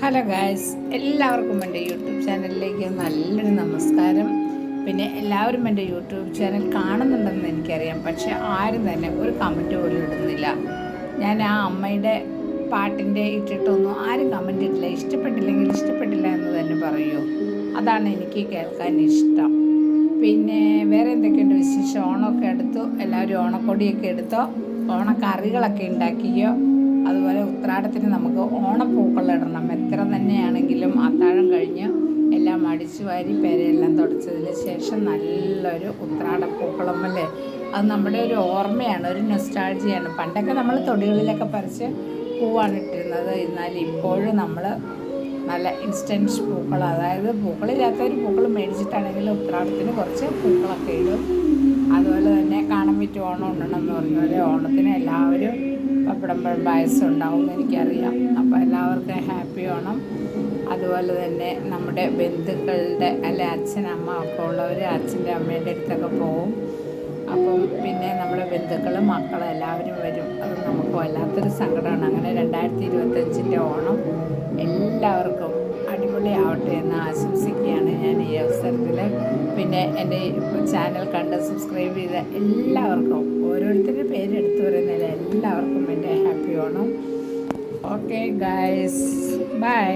Hello guys, എല്ലാവർക്കും എൻ്റെ YouTube ചാനലിലേക്ക് നല്ലൊരു നമസ്കാരം. പിന്നെ എല്ലാവരും എൻ്റെ യൂട്യൂബ് ചാനൽ കാണുന്നുണ്ടെന്ന് എനിക്കറിയാം, പക്ഷേ ആരും തന്നെ ഒരു കമൻറ്റ് പോലും ഇടുന്നില്ല. ഞാൻ ആ അമ്മയുടെ പാട്ടിൻ്റെ ഇട്ടിട്ടൊന്നും ആരും കമൻറ്റ് ഇട്ടില്ല. ഇഷ്ടപ്പെട്ടില്ലെങ്കിൽ ഇഷ്ടപ്പെട്ടില്ല എന്ന് തന്നെ പറയൂ. അതാണ് എനിക്ക് കേൾക്കാൻ ഇഷ്ടം. പിന്നെ വേറെ എന്തൊക്കെയുണ്ട് വിശേഷം? ഓണമൊക്കെ എടുത്തു, എല്ലാവരും ഓണക്കൊടിയൊക്കെ എടുത്തോ, ഓണക്കറികളൊക്കെ ഉണ്ടാക്കിയോ. അതുപോലെ ഉത്രാടത്തിന് നമുക്ക് ഓണപ്പൂക്കളിടണം. എത്ര തന്നെയാണെങ്കിലും അത്താഴം കഴിഞ്ഞ് എല്ലാം അടിച്ചു വാരി പേരെല്ലാം തുടച്ചതിന് ശേഷം നല്ലൊരു ഉത്രാടപ്പൂക്കളം അല്ലേ, അത് നമ്മുടെ ഒരു ഓർമ്മയാണ്, ഒരു നൊസ്റ്റാൾജിയാണ്. പണ്ടൊക്കെ നമ്മൾ തൊടികളിലൊക്കെ പറിച്ച് പൂവാണ് ഇട്ടിരുന്നത്. എന്നാൽ ഇപ്പോഴും നമ്മൾ നല്ല ഇൻസ്റ്റൻറ്റ് പൂക്കൾ, അതായത് പൂക്കളില്ലാത്തൊരു പൂക്കൾ മേടിച്ചിട്ടാണെങ്കിൽ ഉത്രാടത്തിന് കുറച്ച് പൂക്കളൊക്കെ ഇടും. അതുപോലെ തന്നെ കാണാൻ പറ്റും ഓണം ഉണ്ടെന്ന് പറഞ്ഞ പോലെ ഓണത്തിന് എല്ലാവരും പപ്പടം പായസം ഉണ്ടാവും എനിക്കറിയാം. അപ്പോൾ എല്ലാവർക്കും ഹാപ്പി ഓണം. അതുപോലെ തന്നെ നമ്മുടെ ബന്ധുക്കളുടെ അല്ലെ അച്ഛനമ്മ ഒക്കെ ഉള്ളവർ അച്ഛൻ്റെ അമ്മയുടെ അടുത്തൊക്കെ പോവും. അപ്പം പിന്നെ നമ്മുടെ ബന്ധുക്കളും മക്കളും എല്ലാവരും വരും. അത് നമുക്ക് വല്ലാത്തൊരു സങ്കടമാണ്. അങ്ങനെ 2025 ഓണം എല്ലാവർക്കും അടിപൊളിയാവട്ടെ എന്ന് ആശംസിക്കുകയാണ് ഞാൻ ഈ അവസരത്തിൽ. പിന്നെ എൻ്റെ ചാനൽ കണ്ട് സബ്സ്ക്രൈബ് ചെയ്ത എല്ലാവർക്കും, ഓരോരുത്തരുടെ പേര് എടുത്തു പറയുന്നില്ല, എല്ലാവർക്കും എൻ്റെ happy Onam. Okay guys, by.